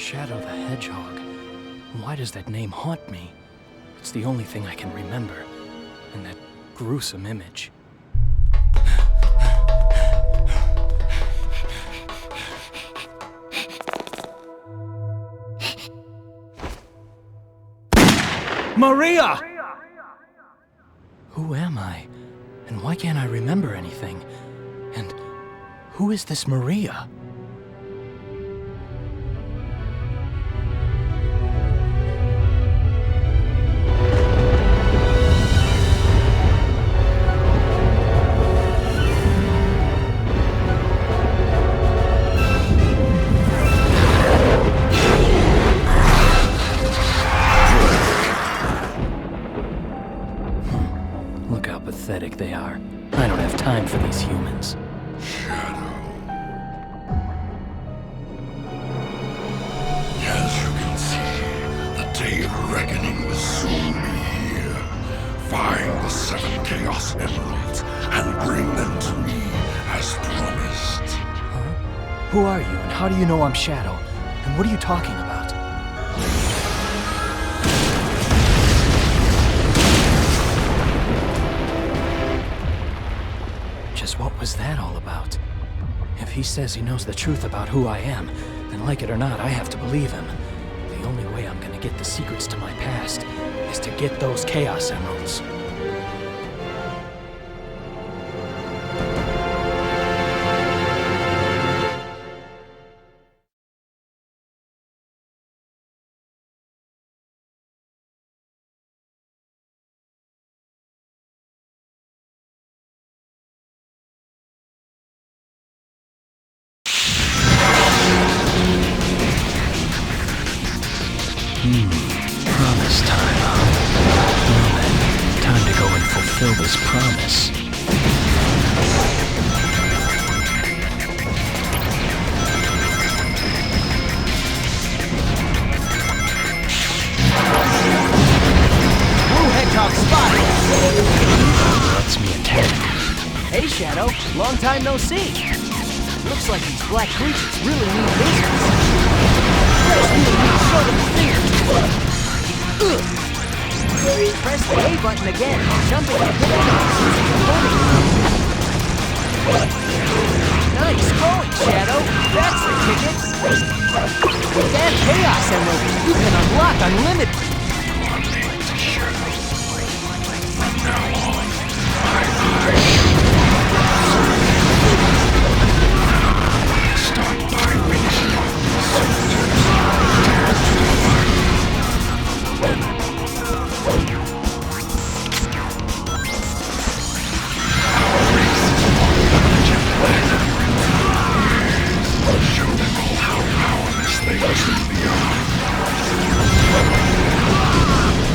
Shadow the Hedgehog. Why does that name haunt me? It's the only thing I can remember. And that gruesome image. Maria! Who am I? And why can't I remember anything? And who is this Maria? Look how pathetic they are. I don't have time for these humans. Shadow. As you can see, the day of reckoning will soon be here. Find the 7 Chaos Emeralds and bring them to me as promised. Huh? Who are you, and how do you know I'm Shadow? And what are you talking about? Just what was that all about? If he says he knows the truth about who I am, then like it or not, I have to believe him. The only way I'm gonna get the secrets to my past is to get those Chaos Emeralds. Promise time, huh? Well then, time to go and fulfill this promise. Blue Hedgehog spotted! Lets me attack. Hey Shadow, long time no see. Looks like these black creatures really need business. First, we need to show them the finger. Press the A button again. Jumping and hitting using the homing. Nice going, Shadow. That's the ticket. With that Chaos Emerald, you can unlock unlimited. From now on, my eyes start by reaching show them all how powerless they truly are.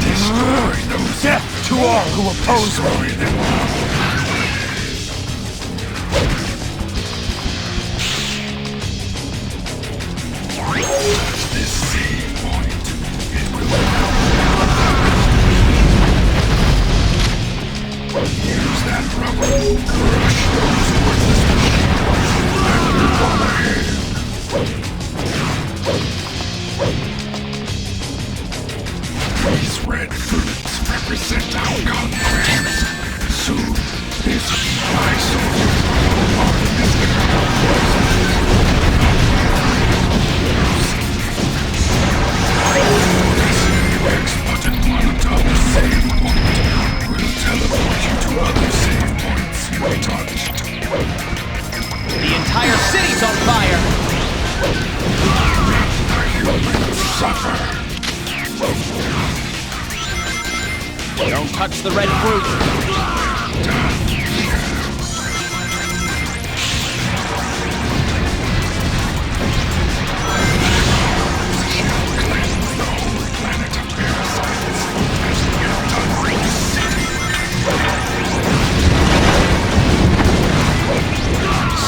Destroy those. Death to all who oppose me! Destroy them all. This same point, it will use that rubber, crush those worthless machines, and move on ahead. These red fruits represent our conquest. Soon, this my soldiers will mark this X button marked on the same point will teleport you to other save points you touched. The entire city's on fire! The humans suffer. Don't touch the red fruit!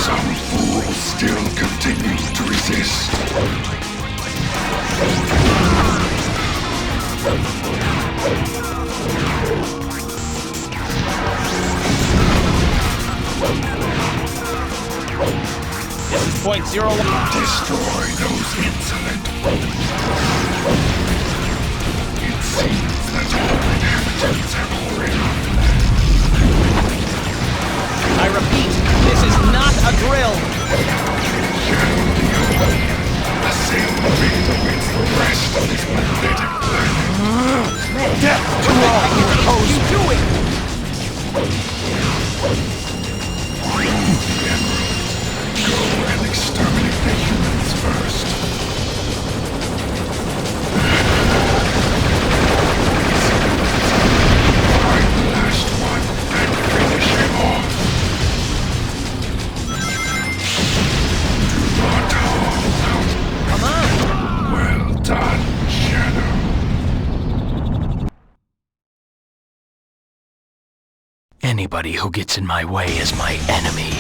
Some fools still continue to resist. 6.01. Destroy those insolent foes. It seems that all inhabitants have already I repeat, this is not a drill. assail the fate against the rest of this pathetic planet. Death to all who oppose you doing. Go and exterminate the humans first. Find the last one and finish him off. Do not hold out. Well done, Shadow. Anybody who gets in my way is my enemy.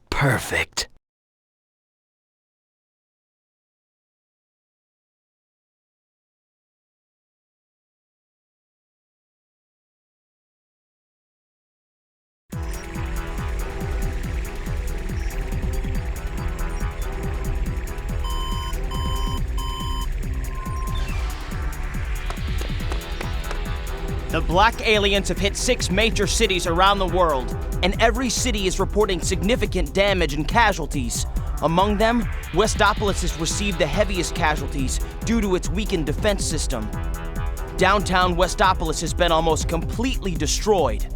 Perfect. The black aliens have hit 6 major cities around the world, and every city is reporting significant damage and casualties. Among them, Westopolis has received the heaviest casualties due to its weakened defense system. Downtown Westopolis has been almost completely destroyed.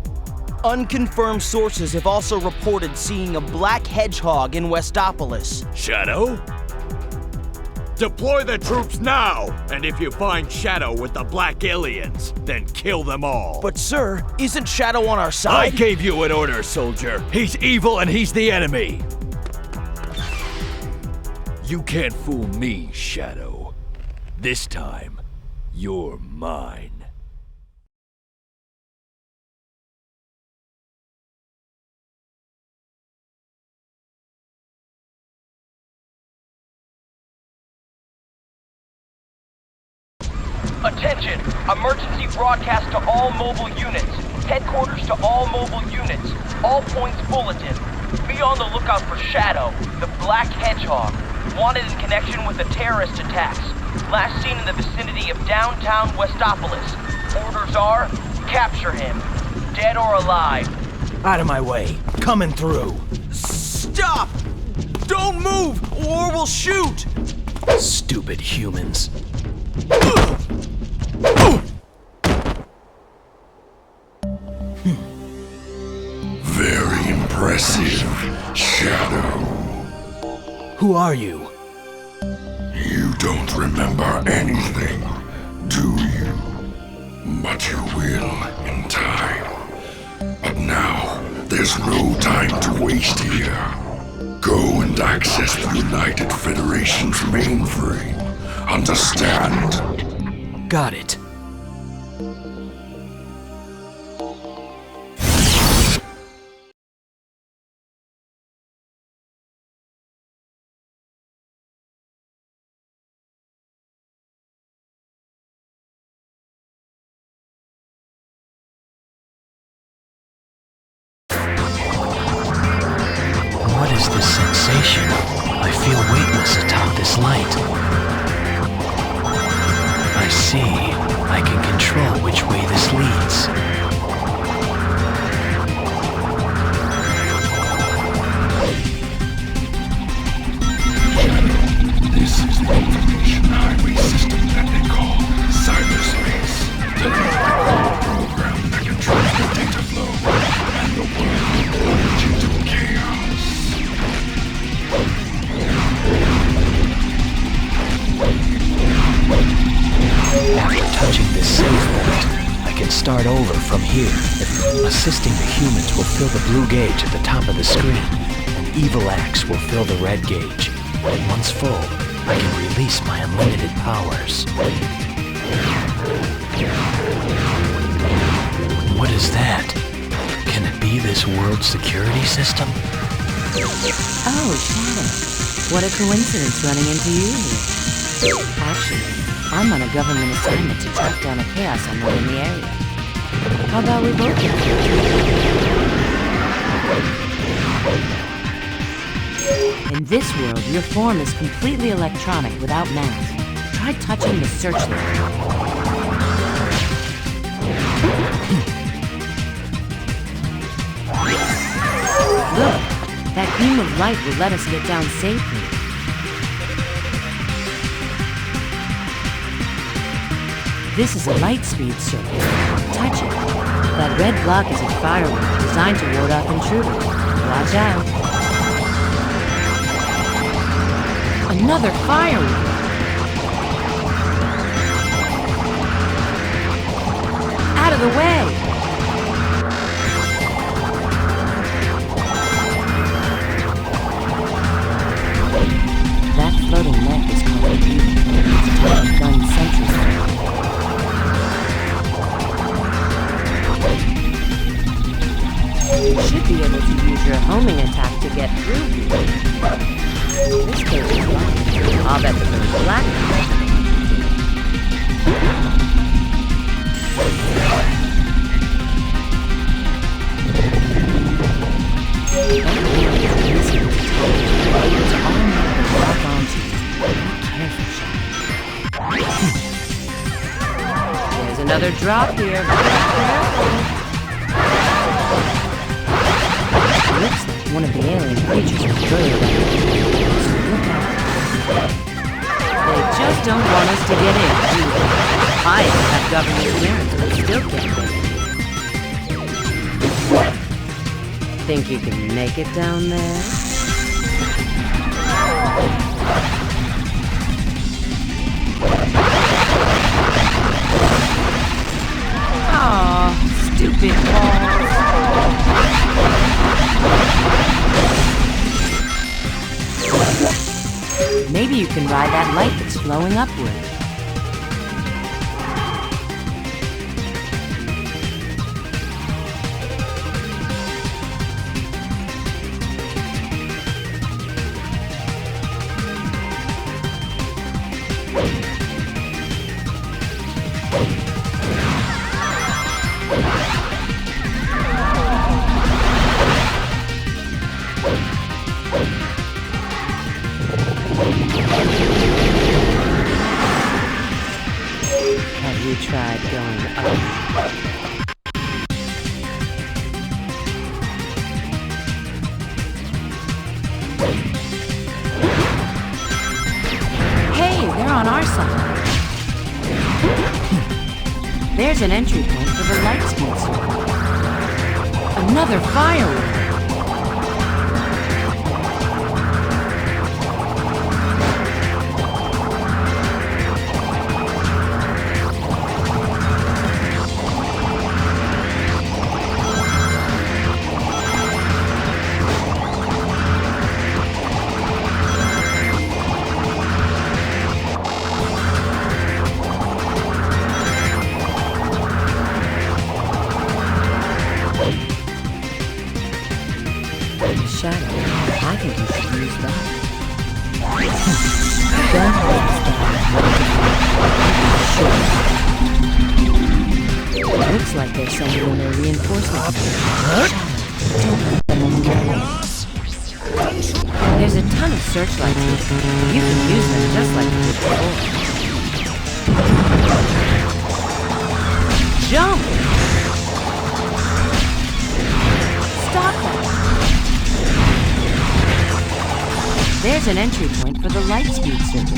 Unconfirmed sources have also reported seeing a black hedgehog in Westopolis. Shadow? Deploy the troops now! And if you find Shadow with the black aliens, then kill them all. But sir, isn't Shadow on our I side? gave you an order, soldier. He's evil and he's the enemy. You can't fool me, Shadow. This time, you're mine. Attention! Emergency broadcast to all mobile units. Headquarters to all mobile units. All points bulletin. Be on the lookout for Shadow, the black hedgehog. Wanted in connection with the terrorist attacks. Last seen in the vicinity of downtown Westopolis. Orders are, capture him. Dead or alive. Out of my way. Coming through. Stop! Don't move, or we'll shoot! Stupid humans. Very impressive, Shadow. Who are you? You don't remember anything, do you? But you will in time. But now, there's no time to waste here. Go and access the United Federation's mainframe. Understand? Got it. What is this sensation? I feel weightless atop this light. I see. I can control which way this leads. This is the information highway system that they call cyberspace. The program that controls the data flow and the world will plunge into chaos. After touching this save point, I can start over from here. Assisting the humans will fill the blue gauge at the top of the screen, and evil acts will fill the red gauge. And once full, I can release my unlimited powers. What is that? Can it be this world security system? Oh, Shadow. What a coincidence running into you here. Actually, I'm on a government assignment to track down a Chaos Emerald in the area. How about we both get it? In this world, your form is completely electronic without mass. Try touching the searchlight. Look, that beam of light will let us get down safely. This is a light speed circle. Touch it. That red block is a firework designed to ward off intruders. Watch out. Another firework. Out of the way. That floating net is called a beam. It's a type of gun sentry. You should be able to use your homing attack to get through here. This cage is locked. I'll bet the room's black. There's another drop here. Looks like one of the alien creatures is further away. So look out. They just don't want us to get in, do they? I have government clearance, but still can't get in. Think you can make it down there? Aw, stupid balls. Maybe you can ride that light that's flowing upward. Have you tried going up? Hey, they're on our side. There's an entry point for the light speed circle. Another firework. Shadow, I think you should use that. Gun holds down. Looks like they're sending in their reinforcements. There's a ton of searchlights here. You can use them just like you did before. Jump! Stop that! There's an entry point for the light speed circuit.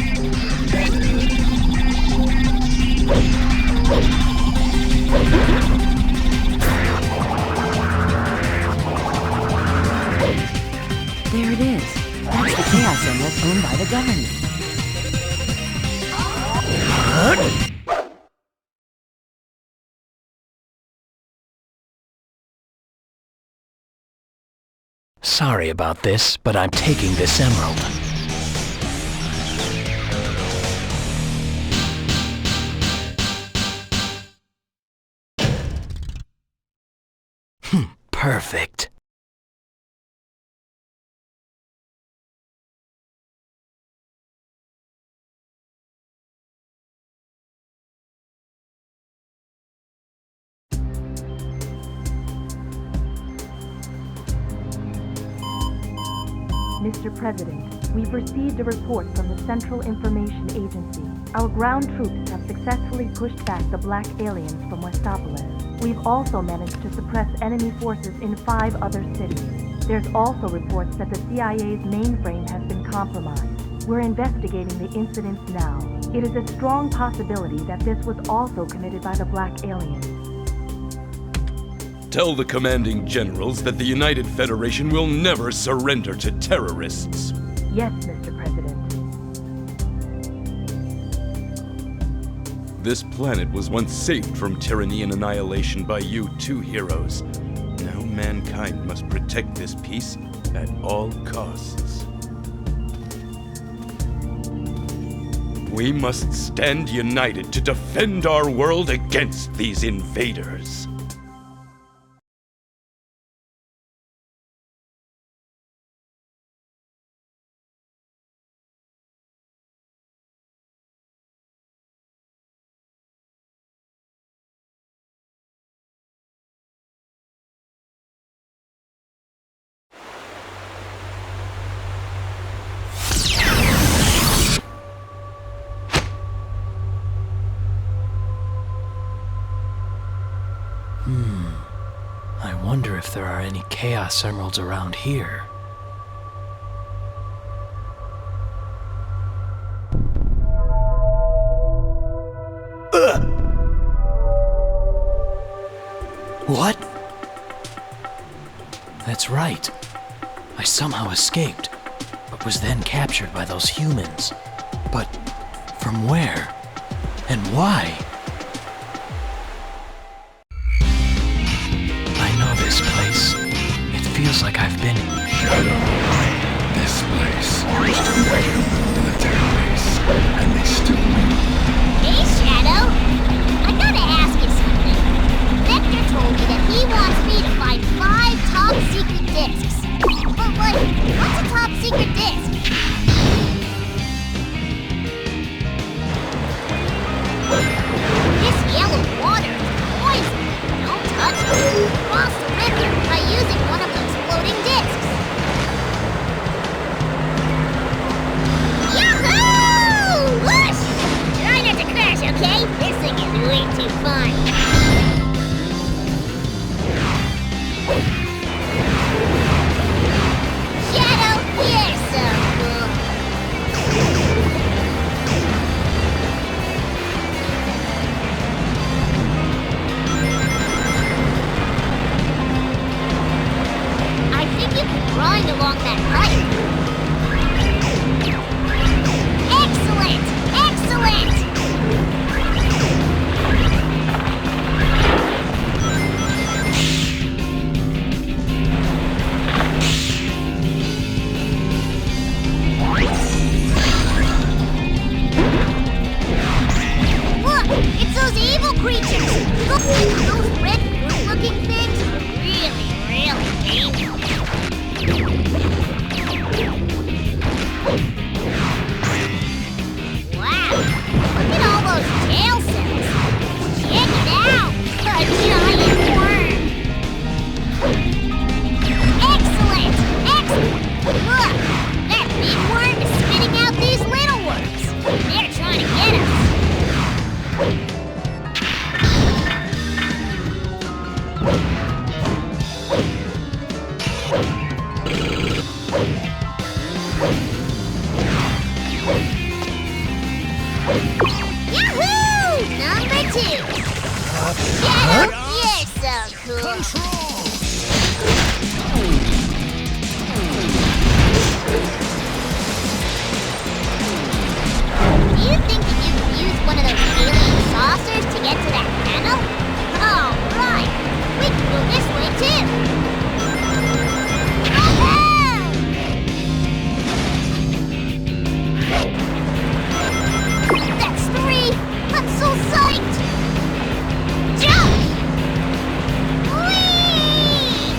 There it is. That's the Chaos Emerald owned by the government. Sorry about this, but I'm taking this emerald. Perfect. Mr. President, we've received a report from the Central Information Agency. Our ground troops have successfully pushed back the black aliens from Westopolis. We've also managed to suppress enemy forces in 5 other cities. There's also reports that the CIA's mainframe has been compromised. We're investigating the incidents now. It is a strong possibility that this was also committed by the black aliens. Tell the commanding generals that the United Federation will never surrender to terrorists. Yes, Mr. President. This planet was once saved from tyranny and annihilation by you 2 heroes. Now mankind must protect this peace at all costs. We must stand united to defend our world against these invaders. I wonder if there are any Chaos Emeralds around here. What? That's right. I somehow escaped, but was then captured by those humans. But from where? And why? I know this place. It feels like I've been in. Shadow, this place used to be in a database, and they still do. Hey, Shadow. I gotta ask you something. Vector told me that he wants me to find 5 top secret discs. But what's a top secret disc? This yellow water is poison. Don't touch it. Cross the river by using one of those floating discs. Yahoo! Whoosh! Try not to crash, okay? This thing is way too fun. Shadow, you're so cool. I think you can grind along that pipe. Excellent! Excellent! Look! It's those evil creatures! Those red fruit-looking things are really, really dangerous. Wow! Look at all those tail cells! Check it out! A giant worm! Excellent! Excellent! Look! That big worm is spitting out these little worms! They're trying to get us! Yahoo! Number 2! Shadow, you're so cool! Do you think that you can use one of those alien saucers to get to that panel? Oh, right! We can go this way too! Yahoo! That's 3! I'm so psyched! Jump! Whee!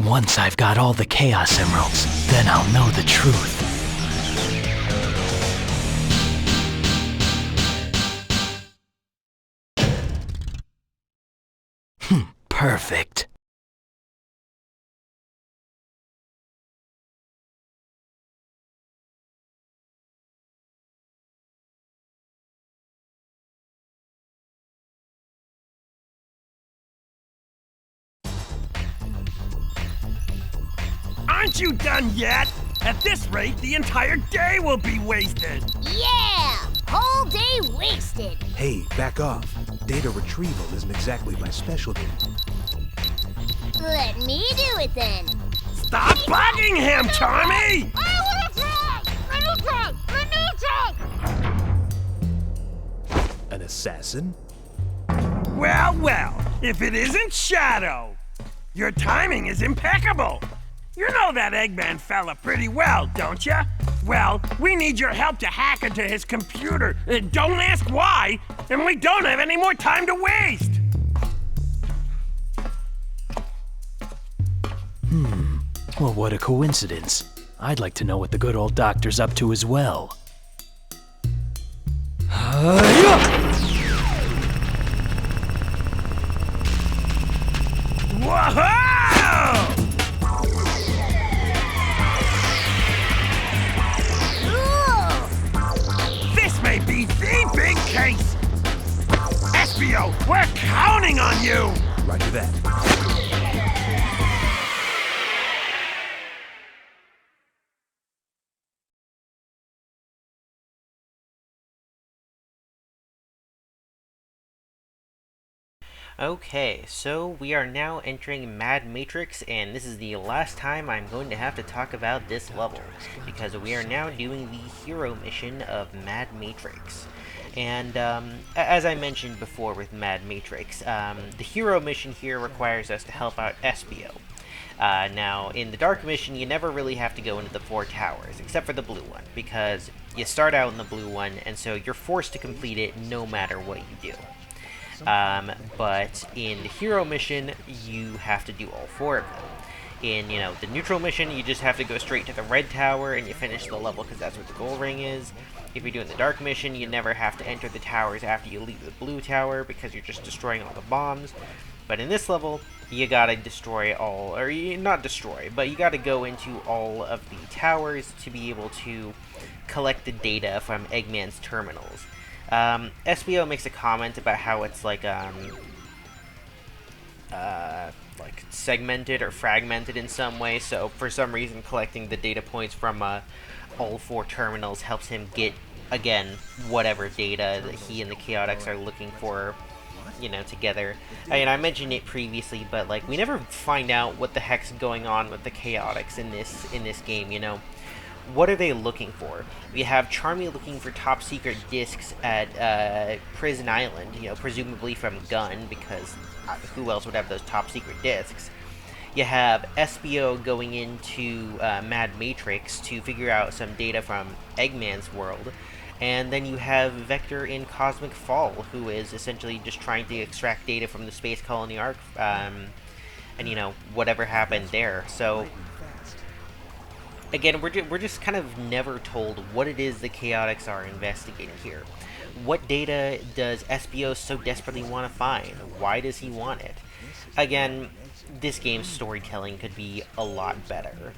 Once I've got all the Chaos Emeralds, then I'll know the truth. Perfect. Aren't you done yet? At this rate, the entire day will be wasted. Yeah! Whole day wasted. Hey, back off. Data retrieval isn't exactly my specialty. Let me do it then. Stop bugging him, Charmy! I want to try! I need to try! An assassin? Well, well, if it isn't Shadow, your timing is impeccable. You know that Eggman fella pretty well, don't ya? Well, we need your help to hack into his computer. Don't ask why, and we don't have any more time to waste. Well, what a coincidence. I'd like to know what the good old doctor's up to as well. Whoa! This may be the big case. Espio, we're counting on you. Roger that. Okay, so we are now entering Mad Matrix, and this is the last time I'm going to have to talk about this level, because we are now doing the hero mission of Mad Matrix. And as I mentioned before with Mad Matrix, the hero mission here requires us to help out Espio. Now, in the Dark mission, you never really have to go into the 4 towers, except for the blue one, because you start out in the blue one, and so you're forced to complete it no matter what you do. But in the hero mission, you have to do all 4 of them. In, the neutral mission, you just have to go straight to the red tower and you finish the level because that's what the goal ring is. If you're doing the dark mission, you never have to enter the towers after you leave the blue tower because you're just destroying all the bombs. But in this level, you gotta destroy all, or not destroy, but you gotta go into all of the towers to be able to collect the data from Eggman's terminals. SBO makes a comment about how it's like segmented or fragmented in some way, so for some reason collecting the data points from all 4 terminals helps him get, again, whatever data that he and the Chaotix are looking for, together. I mean, I mentioned it previously, but, we never find out what the heck's going on with the Chaotix in this game, What are they looking for? We have Charmy looking for top secret discs at Prison Island, presumably from Gun, because who else would have those top secret discs? You have Espio going into Mad Matrix to figure out some data from Eggman's world, and then you have Vector in Cosmic Fall, who is essentially just trying to extract data from the space colony ARK, and whatever happened there. So again, we're just kind of never told what it is the Chaotix are investigating here. What data does Espio so desperately want to find? Why does he want it? Again, this game's storytelling could be a lot better.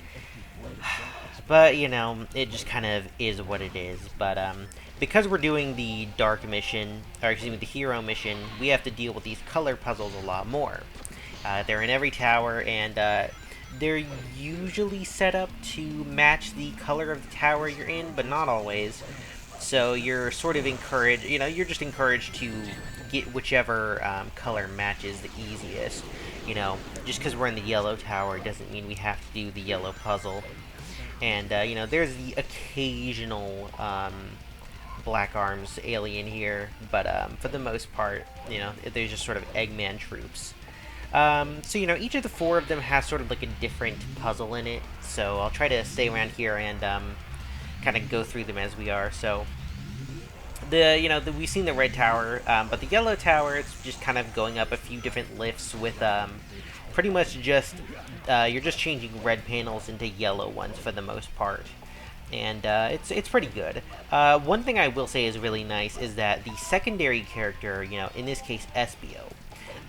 But, it just kind of is what it is. But, because we're doing the dark mission, or excuse me, the hero mission, we have to deal with these color puzzles a lot more. They're in every tower, and, they're usually set up to match the color of the tower you're in, but not always. So you're sort of encouraged, you're just encouraged to get whichever color matches the easiest. Just because we're in the yellow tower doesn't mean we have to do the yellow puzzle. And, there's the occasional Black Arms alien here, but for the most part, they're just sort of Eggman troops. So, each of the 4 of them has sort of like a different puzzle in it, so I'll try to stay around here and kind of go through them as we are. So, we've seen the red tower, but the yellow tower, it's just kind of going up a few different lifts with pretty much just you're just changing red panels into yellow ones for the most part, and it's pretty good. One thing I will say is really nice is that the secondary character, you know, in this case Espio,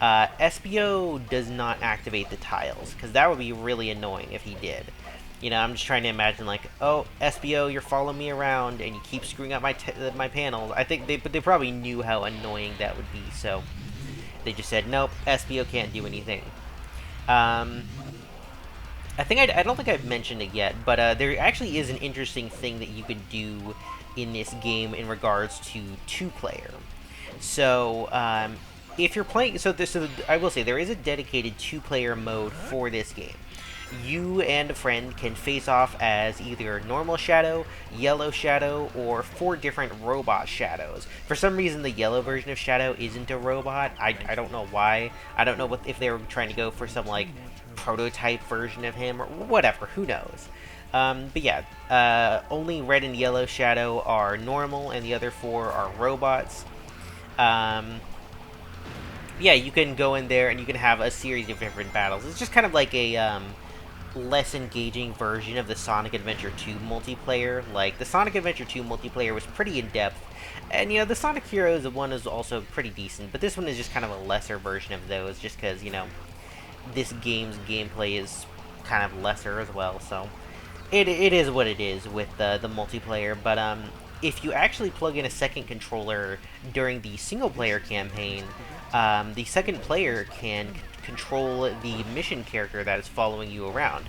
Espio does not activate the tiles, because that would be really annoying if he did. You know, I'm just trying to imagine, like, oh, Espio, you're following me around, and you keep screwing up my panels. I think they probably knew how annoying that would be, so they just said, nope, Espio can't do anything. I don't think I've mentioned it yet, but there actually is an interesting thing that you can do in this game in regards to two-player. So, if you're playing, so I will say there is a dedicated two-player mode for this game. You and a friend can face off as either normal Shadow, yellow Shadow, or 4 different robot Shadows. For some reason, the yellow version of Shadow isn't a robot. I don't know why. I don't know if they were trying to go for some, like, prototype version of him, or whatever. Who knows? But yeah, only red and yellow Shadow are normal, and the other 4 are robots. Yeah, you can go in there and you can have a series of different battles. It's just kind of like a less engaging version of the Sonic Adventure 2 multiplayer. Like, the Sonic Adventure 2 multiplayer was pretty in-depth, and, you know, the Sonic Heroes one is also pretty decent, but this one is just kind of a lesser version of those, just because, you know, this game's gameplay is kind of lesser as well, so it is what it is with the multiplayer. But if you actually plug in a second controller during the single-player campaign, the second player can control the mission character that is following you around,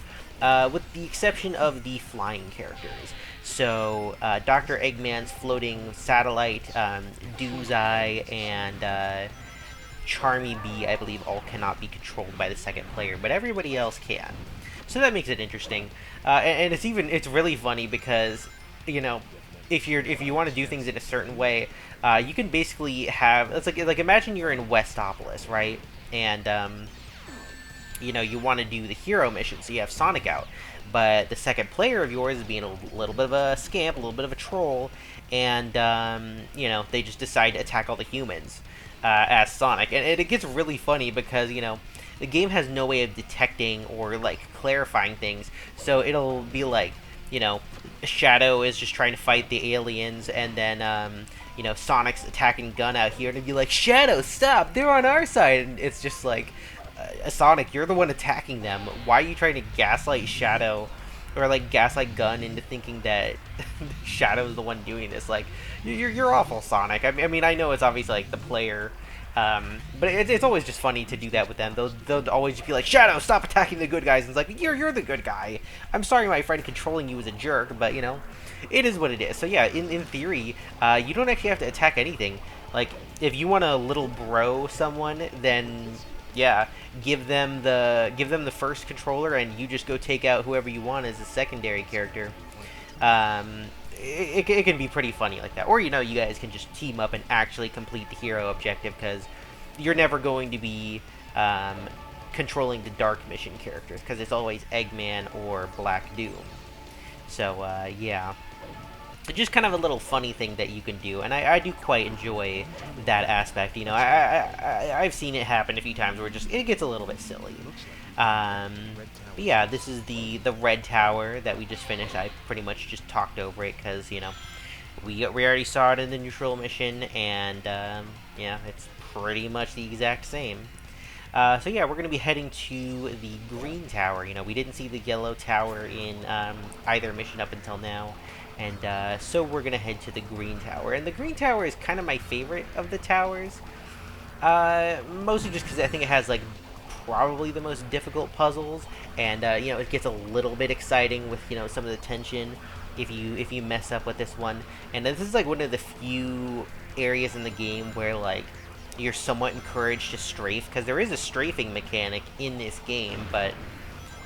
with the exception of the flying characters. So, Dr. Eggman's floating satellite, Doomseye, and Charmy Bee, I believe, all cannot be controlled by the second player, but everybody else can. So that makes it interesting, and it's really funny because, you know, if you want to do things in a certain way, you can basically have, it's like imagine you're in Westopolis, right? And you know, you want to do the hero mission, so you have Sonic out, but the second player of yours is being a little bit of a scamp, a little bit of a troll, and you know, they just decide to attack all the humans as Sonic, and it gets really funny because, you know, the game has no way of detecting or, like, clarifying things, so it'll be like, you know, Shadow is just trying to fight the aliens, and then you know, Sonic's attacking Gun out here, and it'd be like, Shadow, stop, they're on our side, and it's just like, Sonic, you're the one attacking them. Why are you trying to gaslight Shadow, or, like, gaslight Gun into thinking that Shadow's the one doing this? Like, you're awful, Sonic. I mean, I know it's obviously, like, the player, but it's always just funny to do that with them. They'll always just be like, Shadow, stop attacking the good guys, and it's like, you're the good guy. I'm sorry my friend controlling you is a jerk, but, you know, it is what it is. So yeah, in theory, you don't actually have to attack anything. Like, if you want to little bro someone, then yeah, give them the first controller, and you just go take out whoever you want as a secondary character. It can be pretty funny like that. Or, you know, you guys can just team up and actually complete the hero objective, because you're never going to be controlling the Dark Mission characters, because it's always Eggman or Black Doom. So, yeah. Just kind of a little funny thing that you can do, and I do quite enjoy that aspect. You know, I've seen it happen a few times where it gets a little bit silly. But yeah, this is the Red Tower that we just finished. I pretty much just talked over it because, you know, we already saw it in the neutral mission, and yeah, it's pretty much the exact same. So yeah, we're going to be heading to the Green Tower. You know, we didn't see the Yellow Tower in either mission up until now. And so we're going to head to the Green Tower. And the Green Tower is kind of my favorite of the towers. Mostly just because I think it has, like, probably the most difficult puzzles. And, you know, it gets a little bit exciting with, you know, some of the tension if you mess up with this one. And this is, like, one of the few areas in the game where, like, you're somewhat encouraged to strafe. Because there is a strafing mechanic in this game, but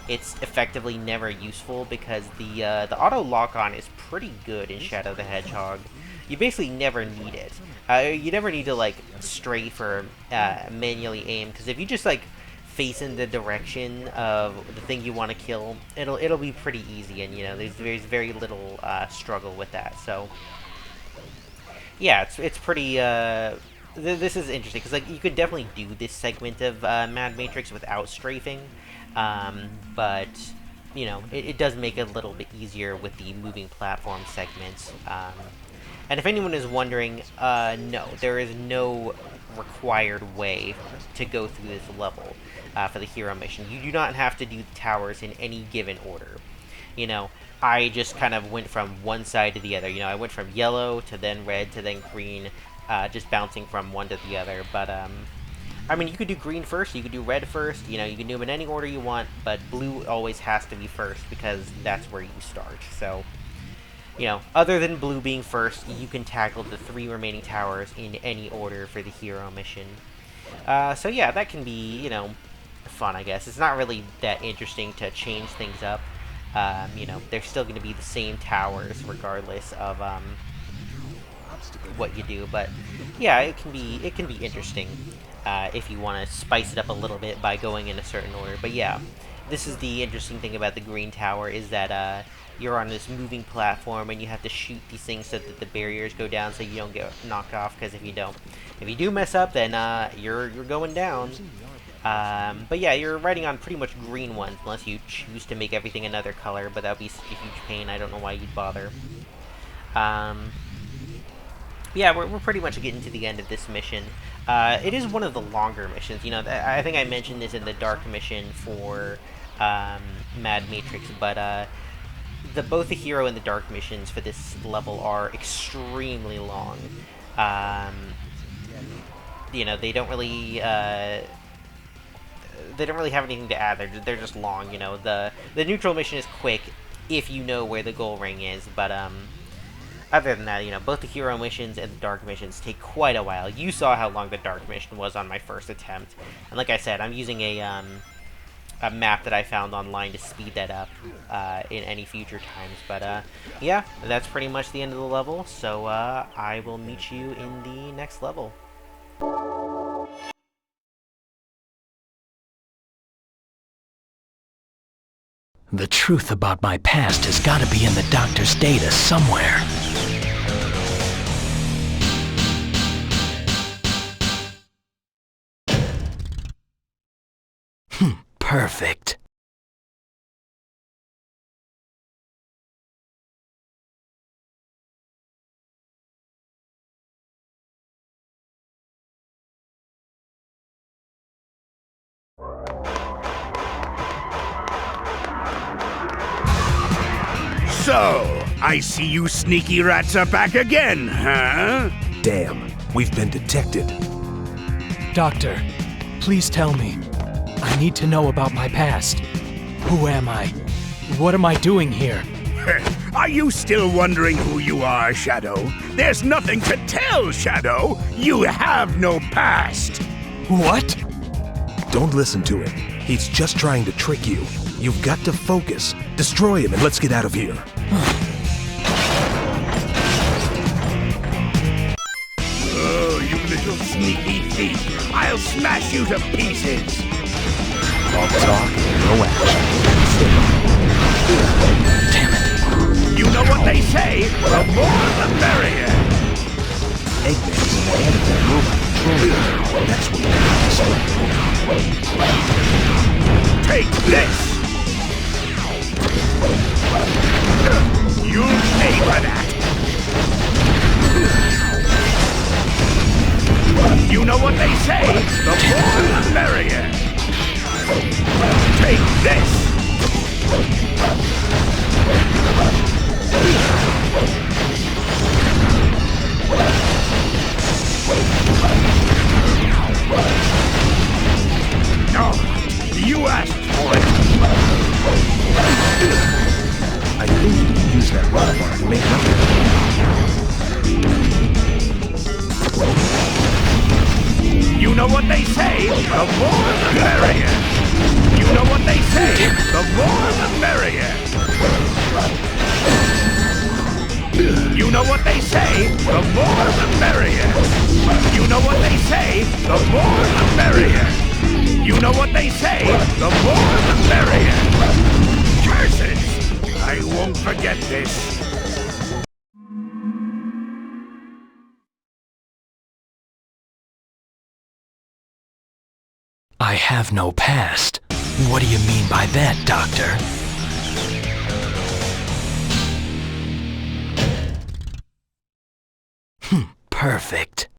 it's effectively never useful because the auto lock-on is pretty good in Shadow the Hedgehog. You basically never need it. You never need to, like, strafe or manually aim, because if you just, like, face in the direction of the thing you want to kill, it'll be pretty easy, and, you know, there's very little struggle with that. So yeah, it's pretty this is interesting because like you could definitely do this segment of Mad Matrix without strafing, but you know it does make it a little bit easier with the moving platform segments. And if anyone is wondering, no, there is no required way to go through this level for the hero mission. You do not have to do the towers in any given order. You know, I just kind of went from one side to the other. You know, I went from yellow to then red to then green, just bouncing from one to the other. But, I mean, you could do green first, you could do red first, you know, you can do them in any order you want, but blue always has to be first because that's where you start. So, you know, other than blue being first, you can tackle the 3 remaining towers in any order for the hero mission. So yeah, that can be, you know, fun, I guess. It's not really that interesting to change things up. You know, they're still going to be the same towers regardless of what you do. But yeah, it can be interesting if you want to spice it up a little bit by going in a certain order. But yeah, this is the interesting thing about the green tower is that you're on this moving platform and you have to shoot these things so that the barriers go down so you don't get knocked off. Because if you do mess up, then you're going down. But yeah, you're riding on pretty much green ones unless you choose to make everything another color, but that would be such a huge pain. I don't know why you'd bother. Yeah, we're pretty much getting to the end of this mission. It is one of the longer missions. You know, I think I mentioned this in the Dark mission for Mad Matrix, but both the Hero and the Dark missions for this level are extremely long. You know, they don't really have anything to add. They're just long. You know, the neutral mission is quick if you know where the goal ring is, but other than that, you know, both the hero missions and the dark missions take quite a while. You saw how long the dark mission was on my first attempt, and like I said, I'm using a map that I found online to speed that up in any future times. But yeah, that's pretty much the end of the level. So I will meet you in the next level. The truth about my past has got to be in the doctor's data somewhere. Perfect. So, I see you sneaky rats are back again, huh? Damn, we've been detected. Doctor, please tell me. I need to know about my past. Who am I? What am I doing here? Are you still wondering who you are, Shadow? There's nothing to tell, Shadow. You have no past. What? Don't listen to him. He's just trying to trick you. You've got to focus. Destroy him and let's get out of here. Oh, you little sneaky thief. I'll smash you to pieces. All talk, no action. Damn it. You know what they say, the more the merrier. Eggman's in the head of that robot control. That's what we're Take this! You'll pay for that! You know what they say, the more the merrier. Take this! No, you asked for it. I think you can use that robot to make nothing. You know what they say, the more the merrier. You know what they say, the more the merrier. You know what they say, the more the merrier. You know what they say, the more the merrier. You know what they say, the more the merrier. Curses! I won't forget this. have no past. What do you mean by that, Doctor? Perfect.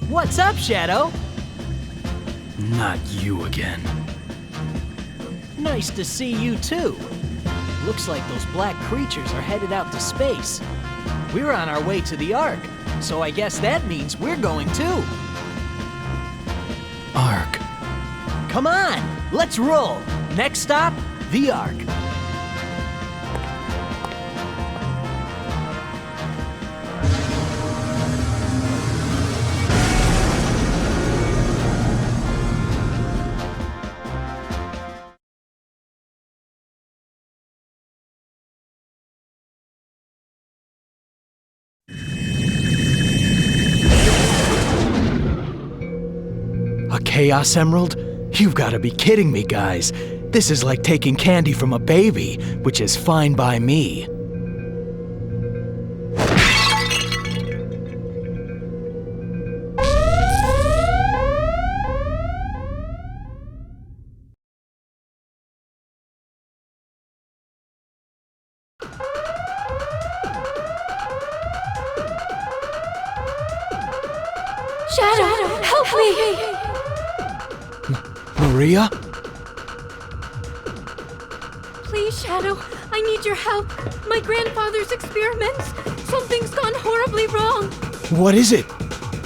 What's up, Shadow? Not you again. Nice to see you too. Looks like those black creatures are headed out to space. We're on our way to the ARK, so I guess that means we're going too. ARK. Come on, let's roll. Next stop, the ARK. A Chaos Emerald? You've got to be kidding me, guys. This is like taking candy from a baby, which is fine by me. Shadow, help me! Maria? Please, Shadow, I need your help. My grandfather's experiments. Something's gone horribly wrong. What is it?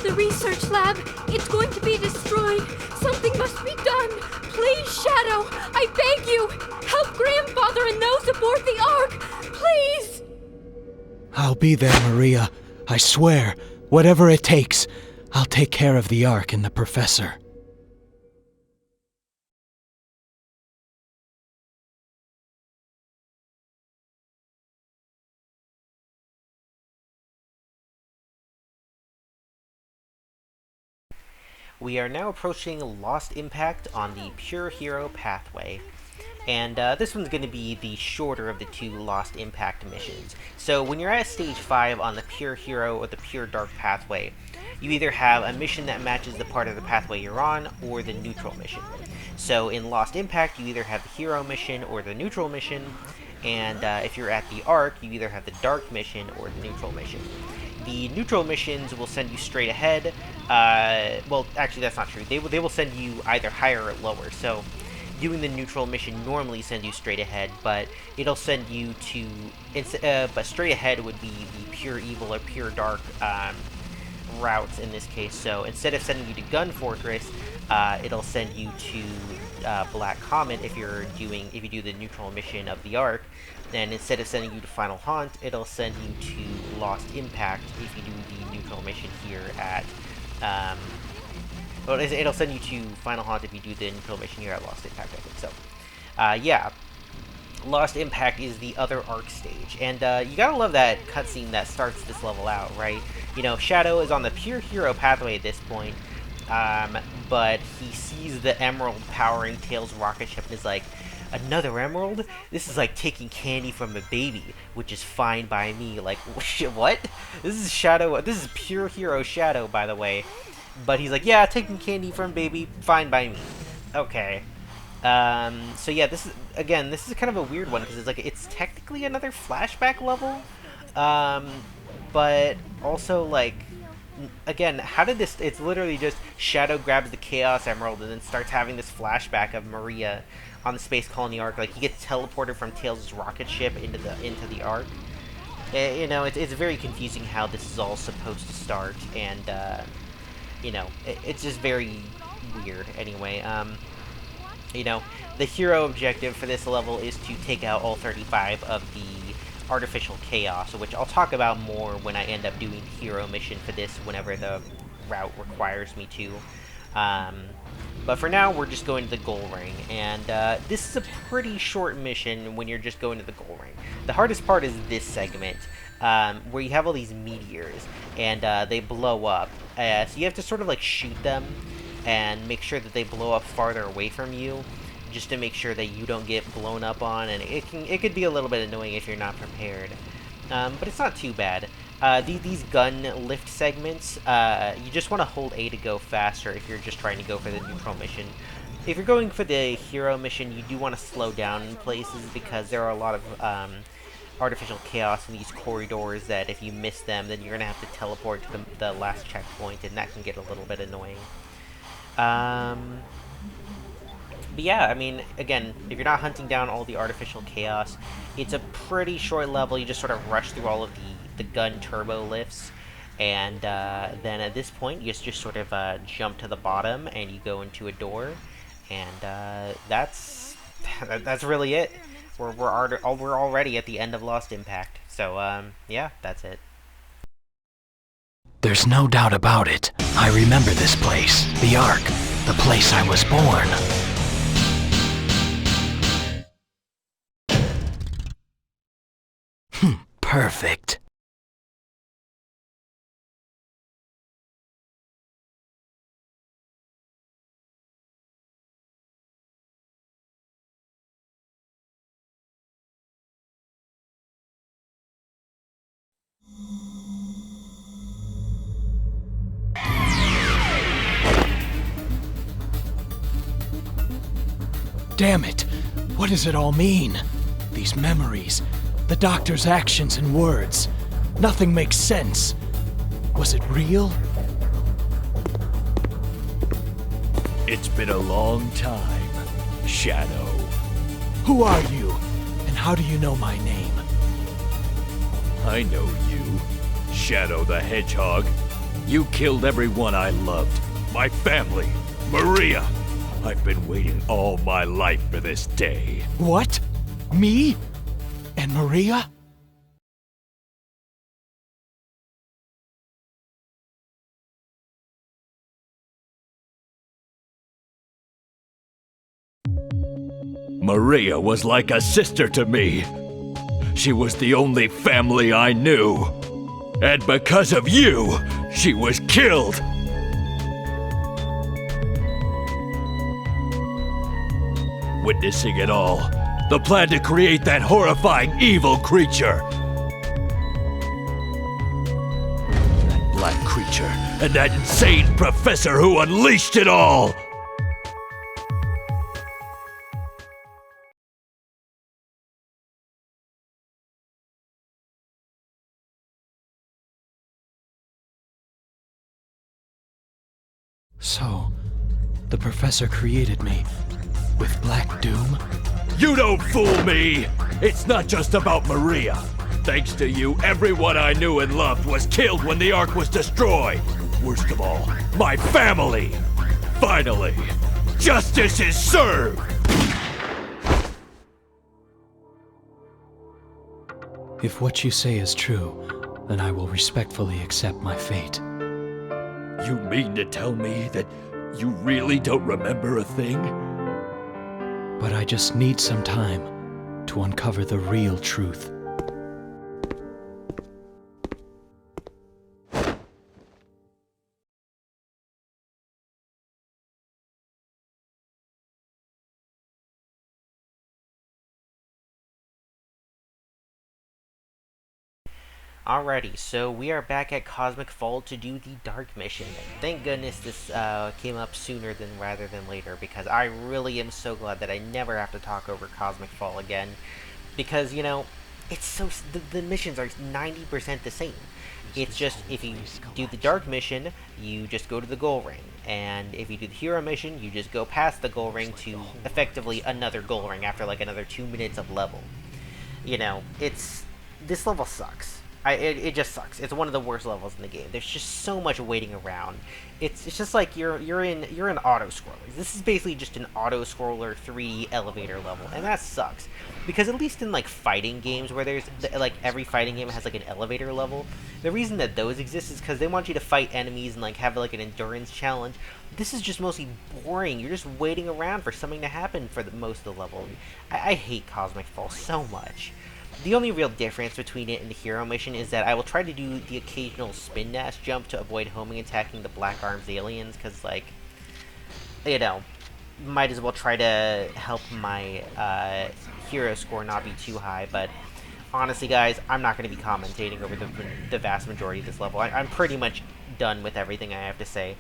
The research lab, it's going to be destroyed. Something must be done. Please, Shadow, I beg you, help Grandfather and those aboard the ARK. Please! I'll be there, Maria. I swear. Whatever it takes. I'll take care of the ARK and the Professor. We are now approaching Lost Impact on the Pure Hero pathway. And this one's going to be the shorter of the two Lost Impact missions. So when you're at Stage 5 on the Pure Hero or the Pure Dark pathway, you either have a mission that matches the part of the pathway you're on, or the neutral mission. So in Lost Impact, you either have the Hero mission or the neutral mission, and if you're at the ARK, you either have the Dark mission or the neutral mission. The neutral missions will send you straight ahead. Well, actually, that's not true. They will send you either higher or lower. So, doing the neutral mission normally sends you straight ahead, but it'll send you to. But straight ahead would be the pure evil or pure dark routes in this case. So instead of sending you to Gun Fortress, it'll send you to Black Comet if you do the neutral mission of the ARK. And instead of sending you to Final Haunt, it'll send you to Lost Impact if you do the neutral mission here at, well, it'll send you to Final Haunt if you do the neutral mission here at Lost Impact, I think. So, yeah. Lost Impact is the other ARK stage. And you gotta love that cutscene that starts this level out, right? You know, Shadow is on the Pure Hero pathway at this point, but he sees the emerald powering Tails' rocket ship and is like, another emerald? This is like taking candy from a baby, which is fine by me. Like, what? This is Shadow. This is Pure Hero Shadow, by the way. But he's like, yeah, taking candy from baby, fine by me. Okay. So yeah, this is kind of a weird one because it's technically another flashback level, but also like, again, how did this? It's literally just Shadow grabs the Chaos Emerald and then starts having this flashback of Maria on the Space Colony ARK. Like, he gets teleported from Tails' rocket ship into the ARK. You know, it's very confusing how this is all supposed to start, and you know, it's just very weird. Anyway, you know, the hero objective for this level is to take out all 35 of the artificial chaos, which I'll talk about more when I end up doing the hero mission for this, whenever the route requires me to. But for now, we're just going to the goal ring, and this is a pretty short mission when you're just going to the goal ring. The hardest part is this segment, where you have all these meteors, and they blow up. So you have to sort of like shoot them, and make sure that they blow up farther away from you, just to make sure that you don't get blown up on, and it could be a little bit annoying if you're not prepared. But it's not too bad. These gun lift segments, you just want to hold A to go faster if you're just trying to go for the neutral mission. If you're going for the hero mission, you do want to slow down in places because there are a lot of artificial chaos in these corridors that if you miss them, then you're going to have to teleport to the last checkpoint, and that can get a little bit annoying. But yeah, I mean, again, if you're not hunting down all the artificial chaos, it's a pretty short level. You just sort of rush through all of the gun turbo lifts, and then at this point, you just sort of jump to the bottom, and you go into a door, and that's really it. We're already at the end of Lost Impact, so yeah, that's it. There's no doubt about it. I remember this place, the ARK, the place I was born. Perfect. Damn it! What does it all mean? These memories, the doctor's actions and words. Nothing makes sense. Was it real? It's been a long time, Shadow. Who are you? And how do you know my name? I know you, Shadow the Hedgehog. You killed everyone I loved. My family, Maria. I've been waiting all my life for this day. What? Me? And Maria? Maria was like a sister to me. She was the only family I knew. And because of you, she was killed. Witnessing it all, the plan to create that horrifying evil creature. That black creature, and that insane professor who unleashed it all! So, the professor created me with Black Doom? You don't fool me! It's not just about Maria. Thanks to you, everyone I knew and loved was killed when the ARK was destroyed. Worst of all, my family! Finally, justice is served! If what you say is true, then I will respectfully accept my fate. You mean to tell me that you really don't remember a thing? But I just need some time to uncover the real truth. Alrighty, so we are back at Cosmic Fall to do the Dark Mission. Thank goodness this came up sooner rather than later, because I really am so glad that I never have to talk over Cosmic Fall again. Because, you know, it's so... The missions are 90% the same. It's just, if you do the Dark Mission, you just go to the goal ring. And if you do the Hero Mission, you just go past the goal ring to, effectively, another goal ring after, like, another 2 minutes of level. You know, it's... This level sucks. It just sucks. It's one of the worst levels in the game. There's just so much waiting around. It's just like you're in auto scrollers. This is basically just an auto scroller 3D elevator level, and that sucks. Because at least in like fighting games where there's like every fighting game has like an elevator level, the reason that those exist is because they want you to fight enemies and like have like an endurance challenge. This is just mostly boring. You're just waiting around for something to happen for most of the level. I hate Cosmic Fall so much. The only real difference between it and the hero mission is that I will try to do the occasional spin dash jump to avoid homing attacking the Black Arms aliens, because, like, you know, might as well try to help my hero score not be too high. But honestly, guys, I'm not going to be commentating over the vast majority of this level. I'm pretty much done with everything I have to say.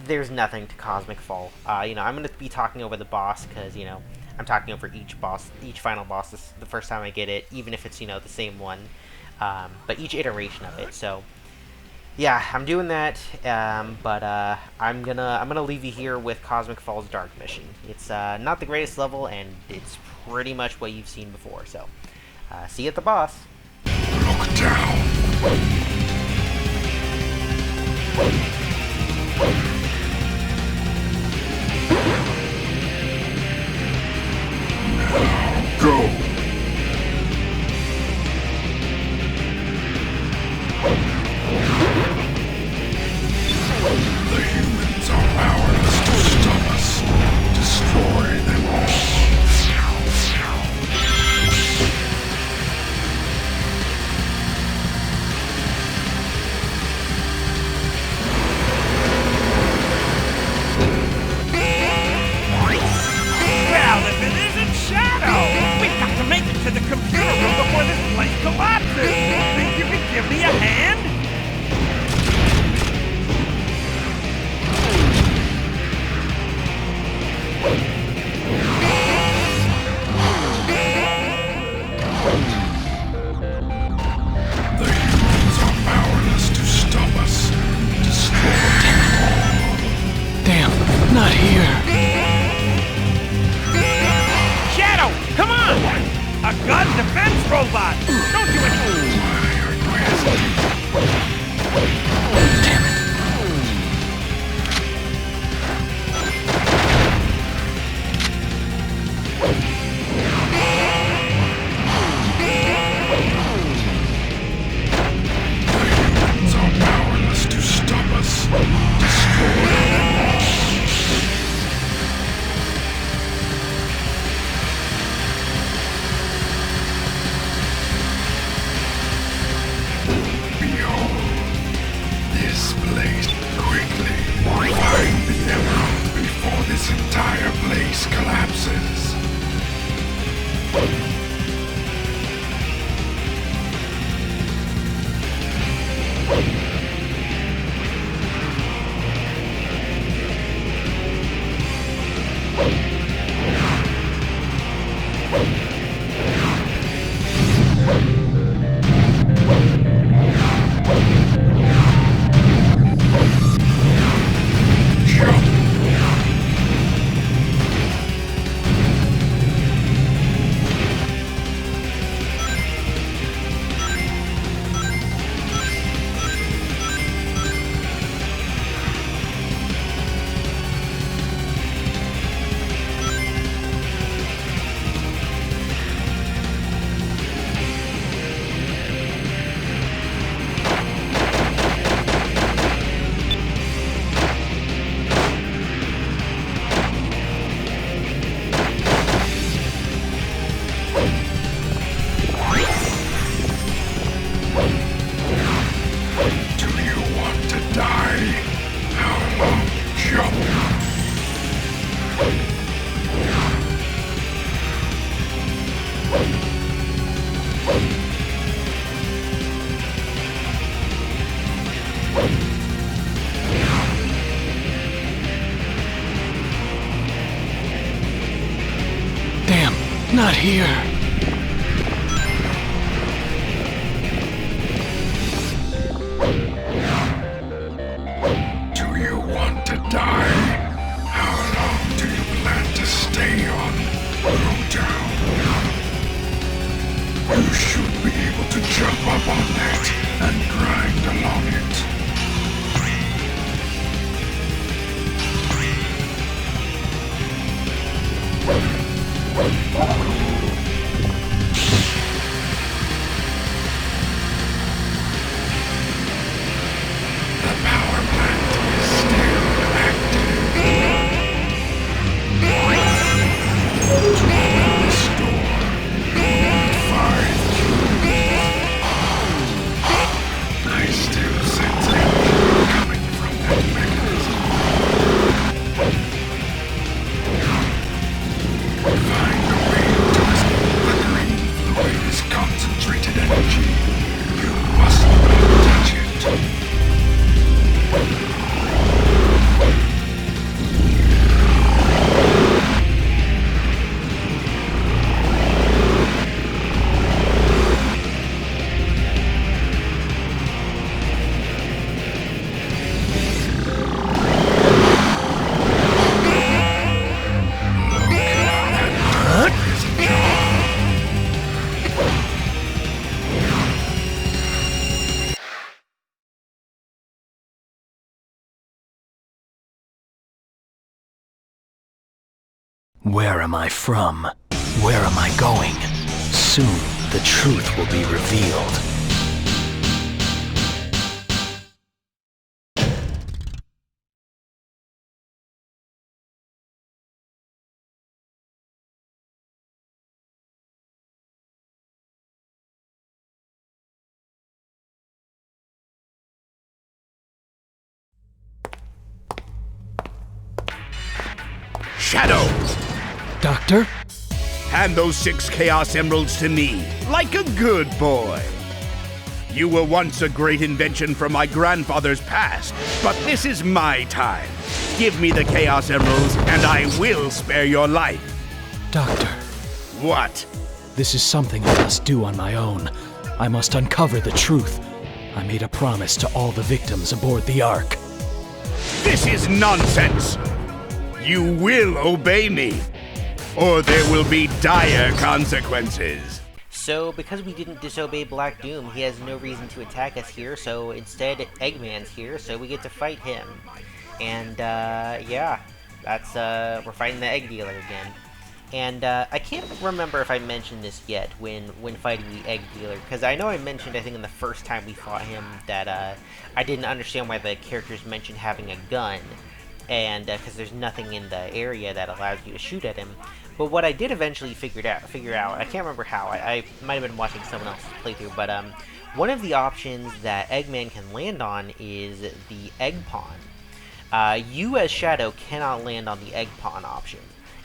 There's nothing to Cosmic Fall. You know, I'm going to be talking over the boss because, you know, I'm talking over each final boss the first time I get it, even if it's, you know, the same one, but each iteration of it. So, yeah, I'm doing that, but I'm gonna leave you here with Cosmic Fall's Dark Mission. It's not the greatest level, and it's pretty much what you've seen before. So, see you at the boss. Look down. Go! The humans are powerless to stop us. Destroy them all. Well, if it isn't Shadow! We've got to make it to the computer room before this place collapses! Think you can give me a hand? The humans are powerless to stop us. Destroy them all. Damn, not here. Shadow, come on! A gun defense robot! Don't do it! Damn it. The humans are powerless to stop us. Destroy them all. This place quickly. Find the emerald before this entire place collapses. Damn, not here. Do you want to die? How long do you plan to stay on? Go down. You should be able to jump up on there. I still sense energy coming from that mechanism. Find a way to escape. The green fluid is concentrated energy. You must not touch it. Where am I from? Where am I going? Soon, the truth will be revealed. Shadow! Doctor? Hand those 6 Chaos Emeralds to me, like a good boy. You were once a great invention from my grandfather's past, but this is my time. Give me the Chaos Emeralds, and I will spare your life. Doctor. What? This is something I must do on my own. I must uncover the truth. I made a promise to all the victims aboard the Ark. This is nonsense! You will obey me, or there will be dire consequences. So, because we didn't disobey Black Doom, he has no reason to attack us here, so instead Eggman's here, so we get to fight him. And, yeah, that's, we're fighting the Egg Dealer again. And, I can't remember if I mentioned this yet when fighting the Egg Dealer, because I know I mentioned, I think in the first time we fought him, that, I didn't understand why the characters mentioned having a gun. And because there's nothing in the area that allows you to shoot at him. But what I did eventually figure out, I can't remember how, I might have been watching someone else's playthrough, but one of the options that Eggman can land on is the Egg Pawn. You as Shadow cannot land on the Egg Pawn option.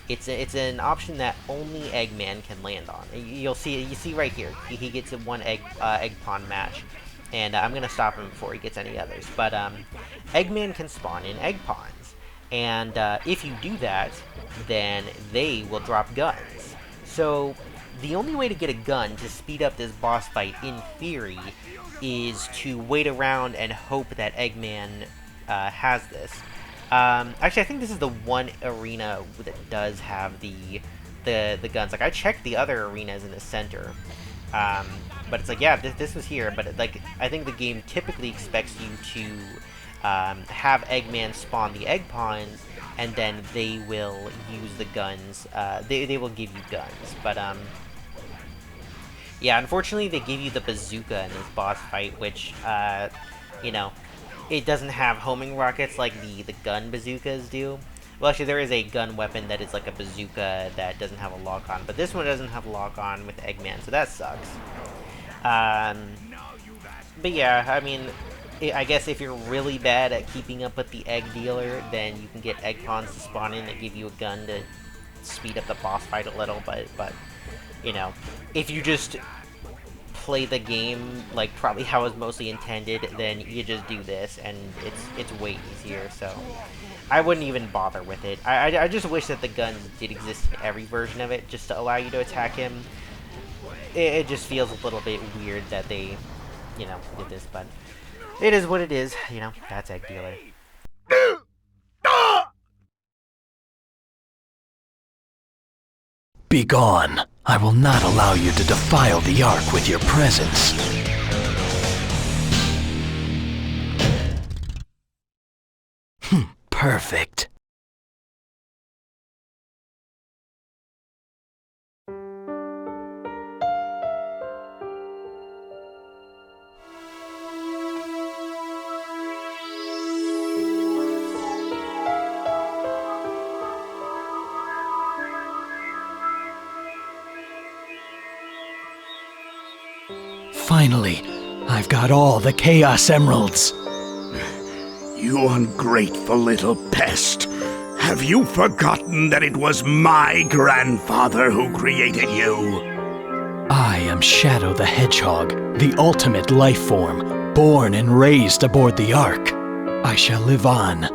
It's an option that only Eggman can land on. You see right here, he gets a one Egg Pawn match. And I'm going to stop him before he gets any others. But Eggman can spawn in Egg Pawns. And if you do that, then they will drop guns. So the only way to get a gun to speed up this boss fight, in theory, is to wait around and hope that Eggman has this. Actually, I think this is the one arena that does have the guns. Like, I checked the other arenas in the center. But it's like, yeah, this was here, but like, I think the game typically expects you to have Eggman spawn the Egg Pawns, and then they will use the guns. They will give you guns, but yeah, unfortunately they give you the bazooka in this boss fight, which you know, it doesn't have homing rockets like the gun bazookas do. Well, actually, there is a gun weapon that is like a bazooka that doesn't have a lock-on, but this one doesn't have a lock-on with Eggman, so that sucks. But yeah, I mean, I guess if you're really bad at keeping up with the Egg Dealer, then you can get Egg Pawns to spawn in that give you a gun to speed up the boss fight a little, but you know, if you just play the game like probably how it was mostly intended, then you just do this, and it's way easier, so I wouldn't even bother with it. I just wish that the guns did exist in every version of it, just to allow you to attack him. It just feels a little bit weird that they, you know, did this, but it is what it is, you know, that's Egg Dealer. Begone! I will not allow you to defile the Ark with your presence. Perfect. Finally, I've got all the Chaos Emeralds. You ungrateful little pest. Have you forgotten that it was my grandfather who created you? I am Shadow the Hedgehog, the ultimate life form, born and raised aboard the Ark. I shall live on.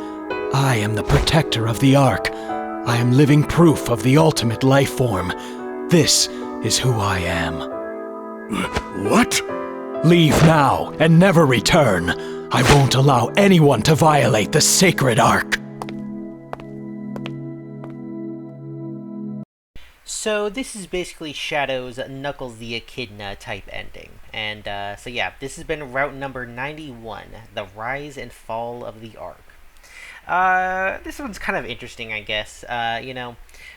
I am the protector of the Ark. I am living proof of the ultimate life form. This is who I am. What? Leave now and never return. I won't allow anyone to violate the sacred Ark. So this is basically Shadow's Knuckles the Echidna type ending. And so yeah, this has been route number 91, The Rise and Fall of the Ark. This one's kind of interesting, I guess.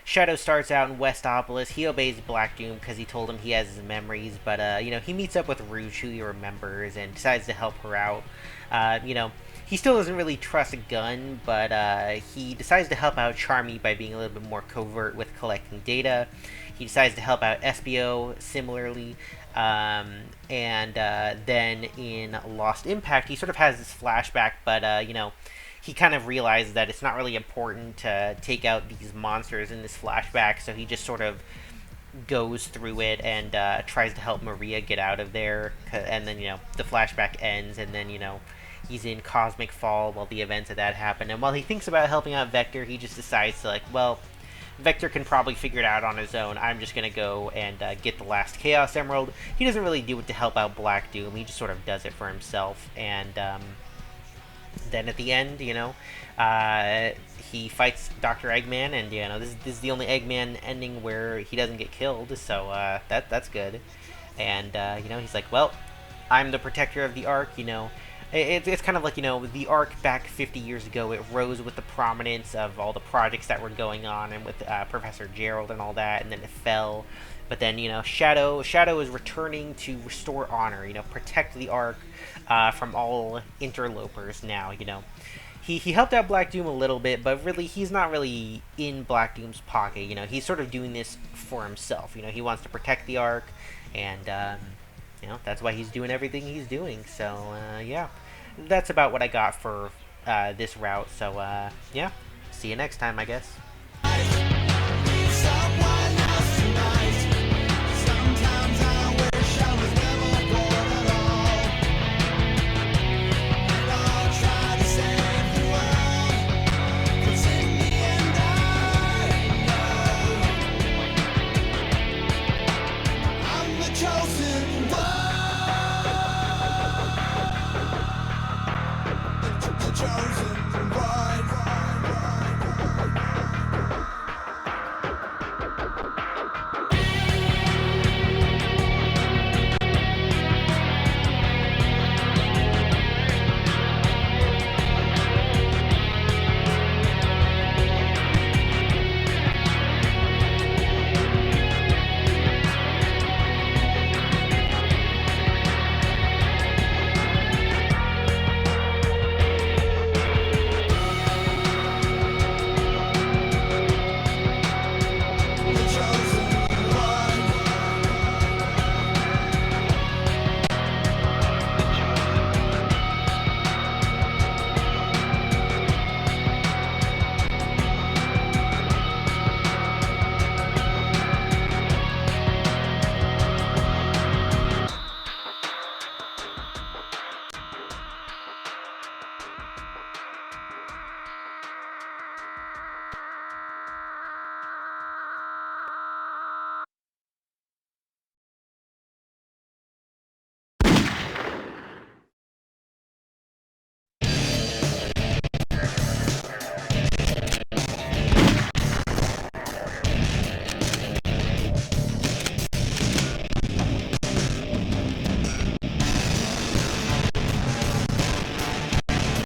Shadow starts out in Westopolis. He obeys Black Doom because he told him he has his memories, but, he meets up with Rouge, who he remembers, and decides to help her out. He still doesn't really trust Gun, but he decides to help out Charmy by being a little bit more covert with collecting data. He decides to help out SBO similarly. Then in Lost Impact, he sort of has this flashback, but, he kind of realizes that it's not really important to take out these monsters in this flashback, so he just sort of goes through it and tries to help Maria get out of there. And then, the flashback ends, and then, he's in Cosmic Fall while the events of that happen. And while he thinks about helping out Vector, he just decides to, Vector can probably figure it out on his own. I'm just going to go and get the last Chaos Emerald. He doesn't really do it to help out Black Doom. He just sort of does it for himself. And then at the end, he fights Dr. Eggman. And, this is the only Eggman ending where he doesn't get killed. So that's good. And, he's like, well, I'm the protector of the Ark, It's kind of like, the Ark back 50 years ago, it rose with the prominence of all the projects that were going on and with Professor Gerald and all that, and then it fell. But then, Shadow is returning to restore honor, protect the Ark from all interlopers now, He helped out Black Doom a little bit, but really, he's not really in Black Doom's pocket, He's sort of doing this for himself, He wants to protect the Ark, and, that's why he's doing everything he's doing. So, yeah. That's about what I got for this route. So, yeah. See you next time, I guess.